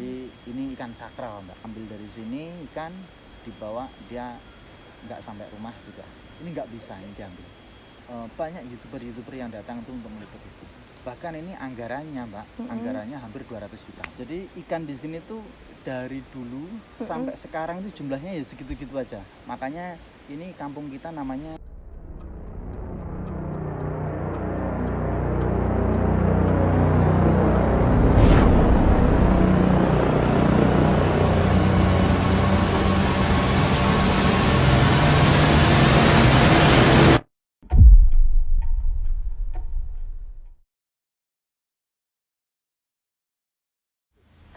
Jadi ini ikan sakral Mbak. Ambil dari sini ikan dibawa, dia nggak sampai rumah sudah. Ini nggak bisa ini diambil. Banyak youtuber yang datang tuh untuk meliput itu. Bahkan ini anggarannya Mbak, anggarannya hampir 200 juta. Jadi ikan di sini tuh dari dulu sampai sekarang itu jumlahnya ya segitu-gitu aja. Makanya ini kampung kita namanya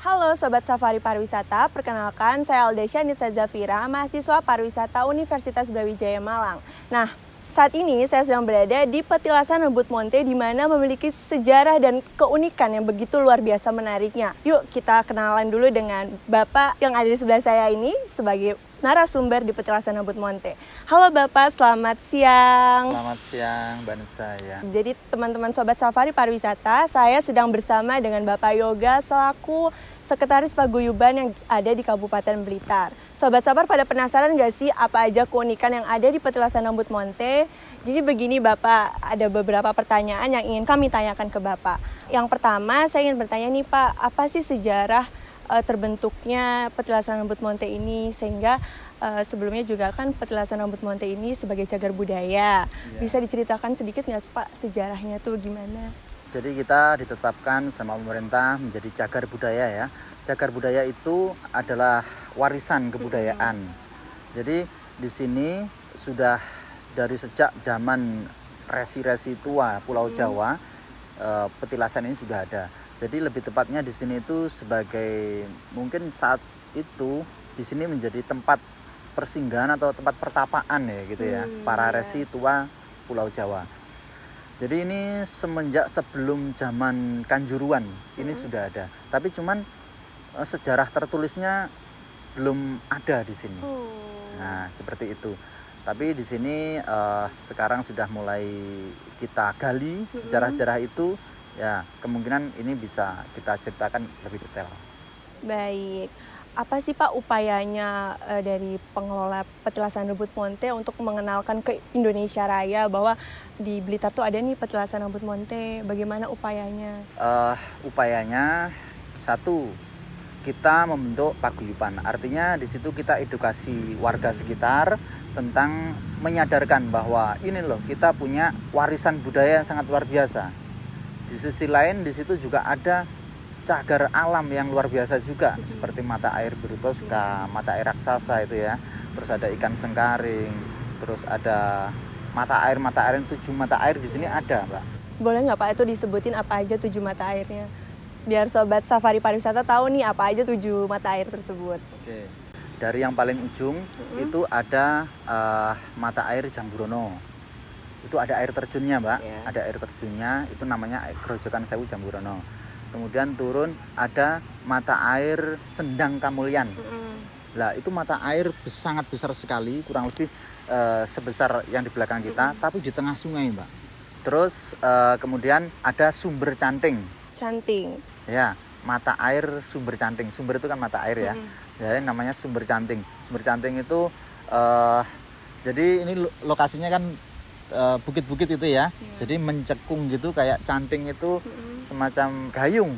Halo Sobat Safari Pariwisata, perkenalkan saya Aldesya Nisa Zafira, mahasiswa pariwisata Universitas Brawijaya Malang. Nah, saat ini saya sedang berada di Petilasan Rembut Monte di mana memiliki sejarah dan keunikan yang begitu luar biasa menariknya. Yuk kita kenalan dulu dengan Bapak yang ada di sebelah saya ini sebagai narasumber di Petilasan Rembut Monte. Halo Bapak, selamat siang. Selamat siang Mbak Nisa ya. Jadi teman-teman Sobat Safari Pariwisata, saya sedang bersama dengan Bapak Yoga selaku Sekretaris Paguyuban yang ada di Kabupaten Blitar. Sobat Safari pada penasaran nggak sih apa aja keunikan yang ada di Petilasan Rembut Monte? Jadi begini Bapak, ada beberapa pertanyaan yang ingin kami tanyakan ke Bapak. Yang pertama saya ingin bertanya nih Pak, apa sih sejarah terbentuknya Petilasan Rembut Monte ini sehingga sebelumnya juga kan Petilasan Rembut Monte ini sebagai cagar budaya. Bisa diceritakan sedikit nggak Pak sejarahnya tuh gimana? Jadi kita ditetapkan sama pemerintah menjadi cagar budaya ya. Cagar budaya itu adalah warisan kebudayaan. Jadi di sini sudah dari sejak zaman resi-resi tua Pulau Jawa, petilasan ini sudah ada. Jadi lebih tepatnya di sini itu sebagai mungkin saat itu di sini menjadi tempat persinggahan atau tempat pertapaan ya gitu ya, para resi tua Pulau Jawa. Jadi ini semenjak sebelum zaman Kanjuruan ini sudah ada. Tapi cuman sejarah tertulisnya belum ada di sini. Nah, seperti itu. Tapi di sini sekarang sudah mulai kita gali sejarah-sejarah itu. Ya, kemungkinan ini bisa kita ceritakan lebih detail. Baik. Apa sih Pak upayanya dari pengelola Petilasan Rembut Monte untuk mengenalkan ke Indonesia Raya bahwa di Blitar tuh ada nih Petilasan Rembut Monte? Bagaimana upayanya? Upayanya satu, kita membentuk paguyuban. Artinya di situ kita edukasi warga sekitar tentang menyadarkan bahwa ini loh kita punya warisan budaya yang sangat luar biasa. Di sisi lain di situ juga ada cagar alam yang luar biasa juga seperti mata air biru toska, mata air raksasa itu ya. Terus ada ikan sengkaring, terus ada mata air 7 mata air di sini ada, Mbak. Boleh nggak Pak itu disebutin apa aja 7 mata airnya? Biar Sobat Safari Pariwisata tahu nih apa aja 7 mata air tersebut. Oke. Dari yang paling ujung itu ada mata air Jamburono. Itu ada air terjunnya Mbak, ada air terjunnya, itu namanya Grojogan Sewu Jamburono. Kemudian turun ada mata air Sendang Kamulyan. Lah itu mata air sangat besar sekali, kurang lebih sebesar yang di belakang kita, tapi di tengah sungai Mbak. Terus kemudian ada Sumber Canting. Canting. Ya, mata air Sumber Canting. Sumber itu kan mata air ya. Jadi namanya Sumber Canting. Sumber Canting itu jadi ini lokasinya kan bukit-bukit itu ya. Jadi mencekung gitu kayak canting itu semacam gayung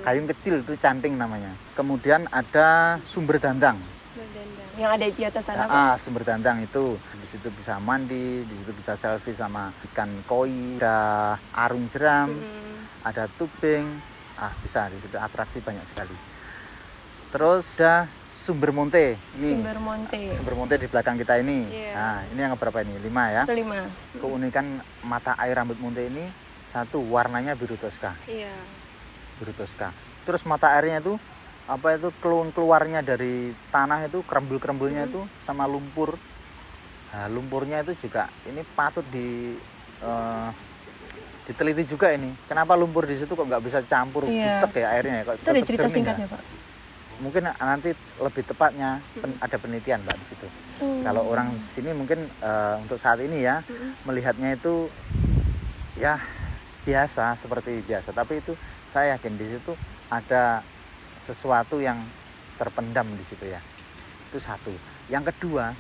kecil itu canting namanya. Kemudian ada Sumber Dandang. Yang ada di atas sana. Sumber Dandang itu di situ bisa mandi, di situ bisa selfie sama ikan koi, ada arung jeram, ada tubing. Bisa di situ atraksi banyak sekali. Terus ada Sumber Monte. Ini Sumber Monte di belakang kita ini. Nah, ini yang berapa ini? 5 ya. 5. Keunikan mata air Rambut Monte ini satu, warnanya biru toska. Biru toska. Terus mata airnya itu keluarnya dari tanah itu kerembul-kerembulnya itu sama lumpur. Nah, lumpurnya itu juga ini patut diteliti juga ini. Kenapa lumpur di situ kok nggak bisa campur butek ya airnya? Kok itu ada cerita singkatnya Pak? Mungkin nanti lebih tepatnya ada penelitian Mbak di situ. Kalau orang sini mungkin untuk saat ini ya melihatnya itu ya biasa seperti biasa, tapi itu saya yakin di situ ada sesuatu yang terpendam di situ ya. Itu satu. Yang kedua,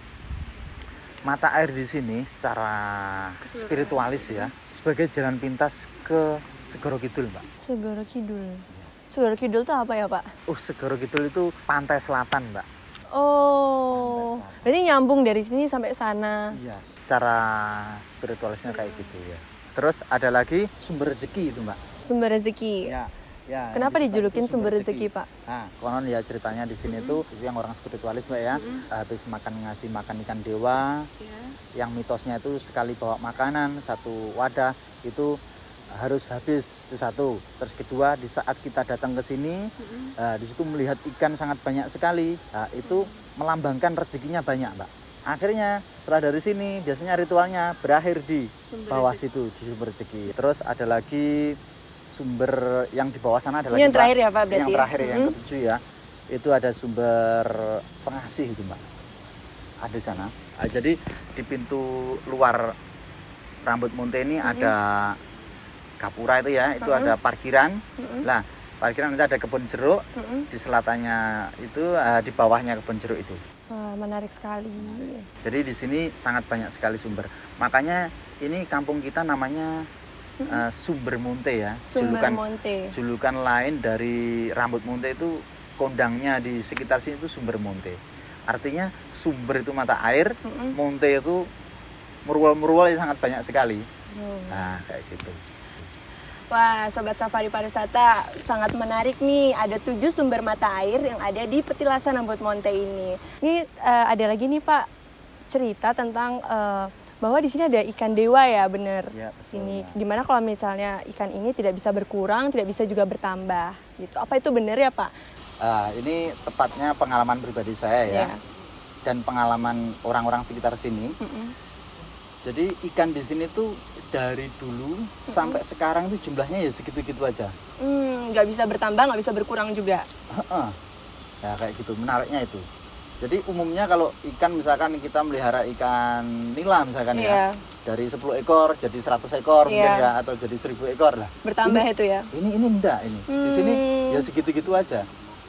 mata air di sini secara spiritualis ya, sebagai jalan pintas ke Segoro Kidul, Mbak. Segoro Kidul. Segoro Kidul itu apa ya, Pak? Segoro Kidul itu pantai selatan, Mbak. Oh, berarti nyambung dari sini sampai sana. Iya, secara spiritualisnya kayak gitu ya. Terus ada lagi sumber rezeki itu, Mbak. Sumber rezeki. Ya, kenapa yang dijulukin itu sumber rezeki, Pak? Nah, konon ya ceritanya di sini tuh itu yang orang spiritualis, Mbak ya. Habis ngasih makan ikan dewa. Yang mitosnya itu sekali bawa makanan satu wadah itu harus habis, itu satu. Terus kedua, di saat kita datang ke sini, di situ melihat ikan sangat banyak sekali. Nah, itu melambangkan rezekinya banyak, Mbak. Akhirnya setelah dari sini biasanya ritualnya berakhir di bawah situ, di sumber rezeki. Terus ada lagi sumber yang di bawah sana, ada lagi yang terakhir ya, Pak, berarti. Yang terakhir yang ketujuh ya. Itu ada sumber pengasih itu, Mbak. Ada di sana. Nah, jadi di pintu luar Rambut Munte ini ada gapura itu ya, itu ada parkiran. Nah, parkiran itu ada kebun jeruk. Di selatannya itu di bawahnya kebun jeruk itu. Wah, menarik sekali. Jadi di sini sangat banyak sekali sumber. Makanya ini kampung kita namanya Sumber Munte ya. Sumber Munte. Julukan lain dari Rambut Munte itu kondangnya di sekitar sini itu Sumber Munte. Artinya sumber itu mata air, Munte itu murwal-murwal yang sangat banyak sekali. Nah, kayak gitu. Wah, Sobat Safari Pariwisata, sangat menarik nih. Ada 7 sumber mata air yang ada di petilasan Rambut Munte ini. Ini ada lagi nih, Pak, cerita tentang bahwa di sini ada ikan dewa ya, bener. Ya, sini. ya. Dimana kalau misalnya ikan ini tidak bisa berkurang, tidak bisa juga bertambah. Gitu. Apa itu benar ya, Pak? Ini tepatnya pengalaman pribadi saya ya. Dan pengalaman orang-orang sekitar sini. Jadi ikan di sini tuh dari dulu sampai sekarang tuh jumlahnya ya segitu-gitu aja. Nggak bisa bertambah, nggak bisa berkurang juga. Ya kayak gitu, menariknya itu. Jadi umumnya kalau ikan misalkan kita melihara ikan nila misalkan ya, dari 10 ekor jadi 100 ekor mungkin ya, atau jadi 1000 ekor lah. Bertambah itu ya? Ini enggak ini. Di sini ya segitu-gitu aja.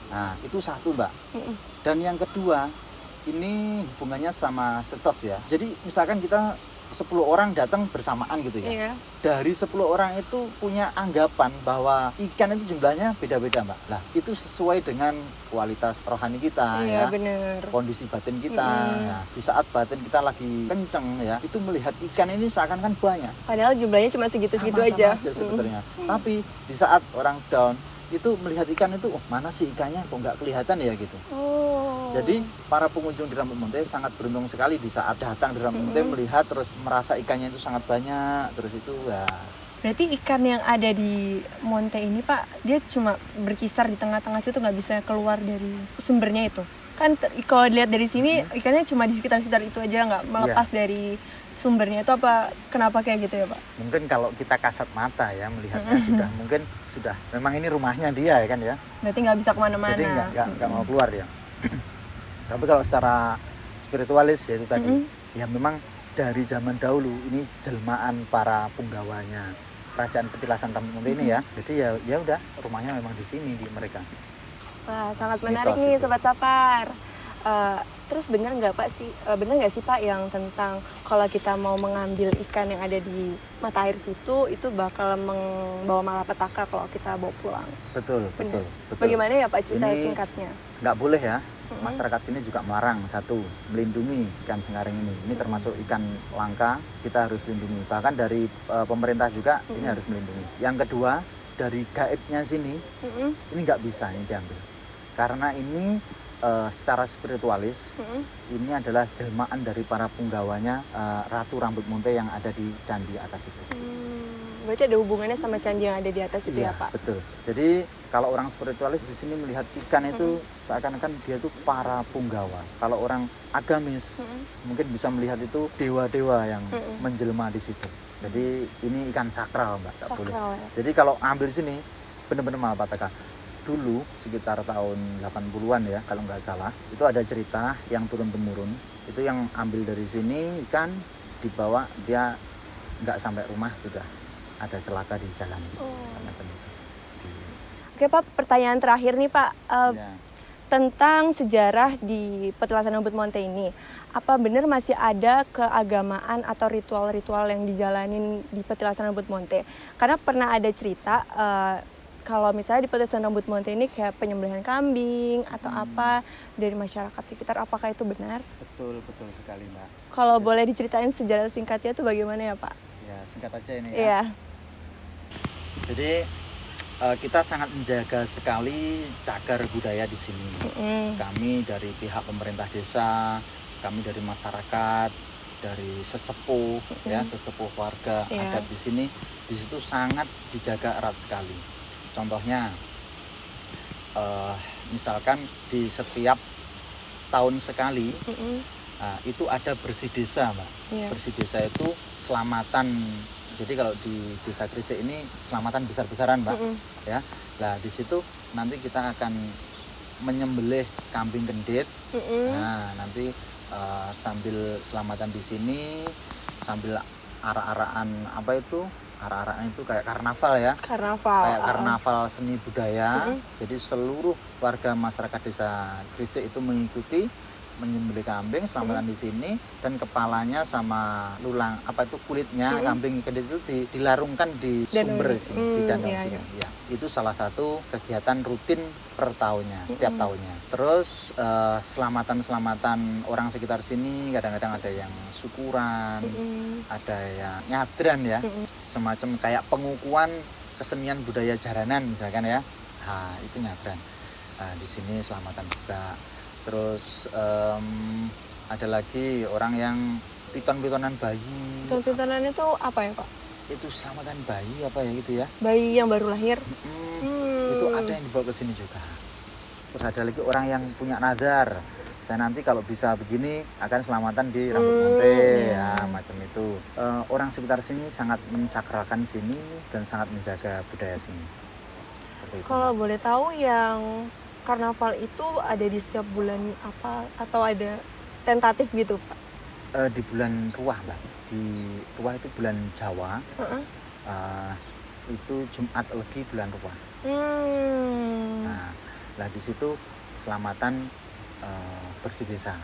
Nah, itu satu, Mbak. Dan yang kedua, ini hubungannya sama setos ya. Jadi misalkan kita 10 orang datang bersamaan gitu ya. Dari 10 orang itu punya anggapan bahwa ikan itu jumlahnya beda-beda, Mbak. Nah, itu sesuai dengan kualitas rohani kita ya. Bener. Kondisi batin kita. Nah, di saat batin kita lagi kenceng ya, itu melihat ikan ini seakan-akan banyak. Padahal jumlahnya cuma segitu-segitu aja. Sebetulnya. Tapi di saat orang down itu melihat ikan itu, mana sih ikannya kok nggak kelihatan ya gitu. Jadi para pengunjung di Rambut Munte sangat beruntung sekali di saat datang di Rambut Munte melihat terus merasa ikannya itu sangat banyak, terus itu ya. Berarti ikan yang ada di Munte ini, Pak, dia cuma berkisar di tengah-tengah situ, nggak bisa keluar dari sumbernya itu. Kan kalau dilihat dari sini ikannya cuma di sekitar-sekitar itu aja, nggak melepas dari sumbernya itu. Apa kenapa kayak gitu ya, Pak? Mungkin kalau kita kasat mata ya melihatnya sudah memang ini rumahnya dia ya kan ya. Berarti nggak bisa kemana-mana. Jadi nggak mau keluar dia. Tapi kalau secara spiritualis ya itu tadi, ya memang dari zaman dahulu ini jelmaan para punggawanya kerajaan petilasan Rambut Munte ini ya. Jadi ya udah rumahnya memang di sini di mereka. Wah, sangat menarik nih Sobat Safar. Terus benar nggak sih Pak yang tentang kalau kita mau mengambil ikan yang ada di mata air situ itu bakal membawa malapetaka kalau kita bawa pulang? Betul. Bagaimana ya Pak cerita singkatnya? Nggak boleh ya. Masyarakat sini juga melarang, satu, melindungi ikan sengaring ini. Ini termasuk ikan langka, kita harus lindungi. Bahkan dari pemerintah juga ini harus melindungi. Yang kedua, dari gaibnya sini, ini nggak bisa ini diambil. Karena ini secara spiritualis, ini adalah jelmaan dari para punggawanya Ratu Rambut Munte yang ada di candi atas itu. Berarti ada hubungannya sama candi yang ada di atas itu ya Pak? Betul. Jadi kalau orang spiritualis di sini melihat ikan itu seakan-akan dia itu para punggawa. Kalau orang agamis mungkin bisa melihat itu dewa-dewa yang menjelma di situ. Jadi ini ikan sakral, Mbak, tak boleh. Ya? Jadi kalau ambil di sini benar-benar malapetaka. Dulu sekitar tahun 80-an ya kalau nggak salah, itu ada cerita yang turun-temurun. Itu yang ambil dari sini ikan dibawa, dia nggak sampai rumah sudah ada celaka di jalan. Macam itu. Oke Pak, pertanyaan terakhir nih Pak, Ya. tentang sejarah di Petilasan Rambut Monte ini. Apa benar masih ada keagamaan atau ritual-ritual yang dijalanin di Petilasan Rambut Monte? Karena pernah ada cerita kalau misalnya di Petilasan Rambut Monte ini kayak penyembelihan kambing atau apa dari masyarakat sekitar, apakah itu benar? Betul sekali Mbak. Kalau boleh diceritain sejarah singkatnya itu bagaimana ya Pak? Ya singkat aja ini ya. Iya. Jadi kita sangat menjaga sekali cagar budaya di sini. Kami dari pihak pemerintah desa, kami dari masyarakat, dari sesepuh ya, sesepuh warga adat di sini, di situ sangat dijaga erat sekali. Contohnya, misalkan di setiap tahun sekali itu ada bersih desa, Mbak. Bersih desa itu selamatan. Jadi kalau di Desa Gresik ini selamatan besar-besaran, Mbak. Ya, nah di situ nanti kita akan menyembelih kambing kendit. Nah nanti sambil selamatan di sini, sambil arak-arakan apa itu? Arak-arakan itu kayak karnaval ya. Kayak karnaval seni budaya. Jadi seluruh warga masyarakat Desa Gresik itu mengikuti menyembelih kambing selamatan di sini, dan kepalanya sama lulang apa itu kulitnya kambing kendit itu dilarungkan di sumber sini, di danau sini. Ya, itu salah satu kegiatan rutin per tahunnya, setiap tahunnya. Terus selamatan orang sekitar sini kadang-kadang ada yang syukuran, ada yang nyadran ya, semacam kayak pengukuhan kesenian budaya jaranan misalkan ya. Nah, itu nyadran. Nah, di sini selamatan juga. Terus ada lagi orang yang piton-pitonan bayi. Piton-pitonan itu apa ya Pak? Itu selamatan bayi apa ya gitu ya? Bayi yang baru lahir? Itu ada yang dibawa ke sini juga. Terus ada lagi orang yang punya nazar. Saya nanti kalau bisa begini akan selamatan di Rambut Monte, ya macam itu. Orang sekitar sini sangat mensakralkan sini dan sangat menjaga budaya sini. Kalau boleh tahu yang karnaval itu ada di setiap bulan apa atau ada tentatif gitu Pak? Di bulan Ruah, Mbak. Di Ruah itu bulan Jawa. Itu Jumat Legi bulan Ruah. Nah, di situ selamatan bersih desa.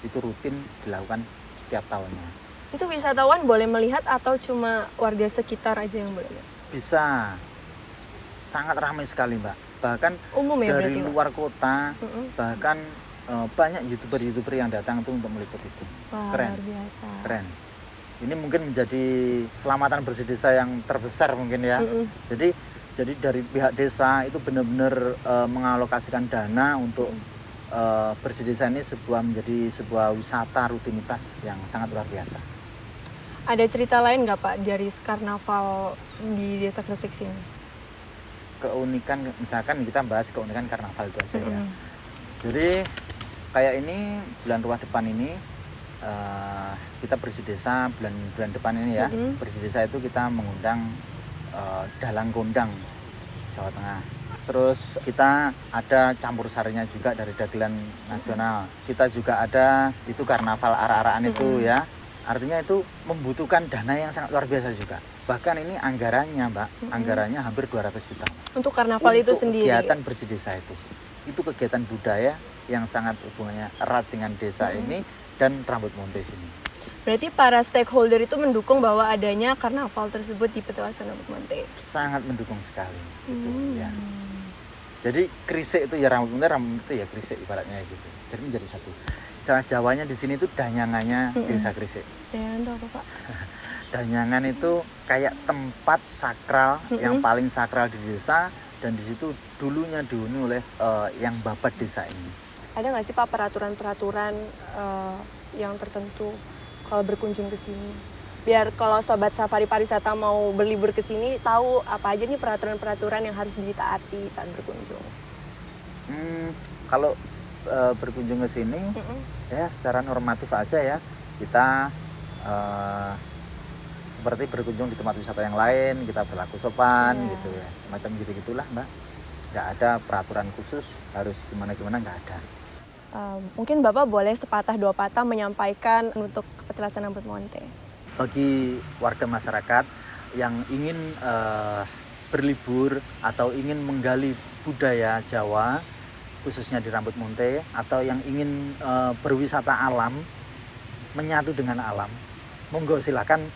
Itu rutin dilakukan setiap tahunnya. Itu wisatawan boleh melihat atau cuma warga sekitar aja yang boleh lihat? Bisa. Sangat ramai sekali, Mbak. Bahkan umum ya, dari berarti, luar kota, bahkan banyak youtuber yang datang tuh untuk meliput itu. Wah, keren, luar biasa. Keren. Ini mungkin menjadi selamatan bersih desa yang terbesar mungkin ya. Jadi dari pihak desa itu benar-benar mengalokasikan dana untuk bersih desa ini menjadi sebuah wisata rutinitas yang sangat luar biasa. Ada cerita lain nggak Pak dari karnaval di Desa Gresik sini? Keunikan, misalkan kita bahas keunikan karnaval itu aja ya. Jadi kayak ini bulan Ruah depan ini kita bersih desa bulan depan ini ya. Bersih desa itu kita mengundang dalang kondang Jawa Tengah. Terus kita ada campur sarinya juga dari dagelan nasional. Kita juga ada itu karnaval arak-arakan itu ya. Artinya itu membutuhkan dana yang sangat luar biasa juga. Bahkan ini anggarannya, Mbak, anggarannya hampir 200 juta. Untuk karnaval itu sendiri? Kegiatan bersih desa itu. Itu kegiatan budaya yang sangat hubungannya erat dengan desa ini dan Rambut Monte sini. Berarti para stakeholder itu mendukung bahwa adanya karnaval tersebut di Petilasan Rambut Monte? Sangat mendukung sekali. Gitu, ya. Jadi Gresik itu ya Rambut Monte ya Gresik ibaratnya gitu. Jadi menjadi satu. Istilah Jawanya di sini itu danyangannya Desa Gresik. Danyangan itu apa Pak? Danyangan itu kayak tempat sakral yang paling sakral di desa, dan di situ dulunya dihuni oleh yang babat desa ini. Ada nggak sih Pak peraturan-peraturan yang tertentu kalau berkunjung ke sini? Biar kalau sobat safari pariwisata mau berlibur ke sini tahu apa aja nih peraturan-peraturan yang harus ditaati saat berkunjung. Kalau berkunjung ke sini ya secara normatif aja ya, kita seperti berkunjung di tempat wisata yang lain, kita berlaku sopan gitu ya, semacam gitu-gitulah Mbak. Nggak ada peraturan khusus harus gimana-gimana, nggak ada. Mungkin Bapak boleh sepatah dua patah menyampaikan untuk Petilasan Rambut Monte. Bagi warga masyarakat yang ingin berlibur atau ingin menggali budaya Jawa, khususnya di Rambut Munte, atau yang ingin berwisata alam, menyatu dengan alam, monggo silakan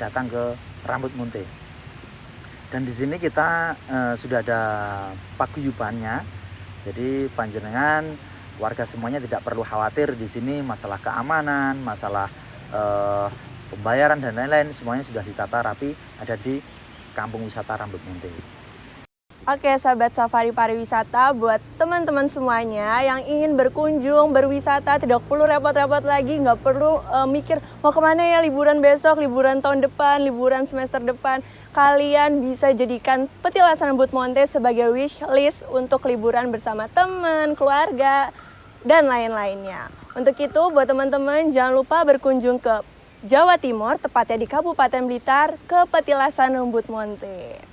datang ke Rambut Munte. Dan di sini kita sudah ada paguyubannya, jadi panjenengan warga semuanya tidak perlu khawatir di sini masalah keamanan, masalah pembayaran dan lain-lain, semuanya sudah ditata rapi ada di Kampung Wisata Rambut Munte. Oke, sahabat safari pariwisata, buat teman-teman semuanya yang ingin berkunjung, berwisata, tidak perlu repot-repot lagi, nggak perlu mikir mau kemana ya liburan besok, liburan tahun depan, liburan semester depan. Kalian bisa jadikan Petilasan Rambut Munte sebagai wish list untuk liburan bersama teman, keluarga, dan lain-lainnya. Untuk itu, buat teman-teman jangan lupa berkunjung ke Jawa Timur, tepatnya di Kabupaten Blitar, ke Petilasan Rambut Munte.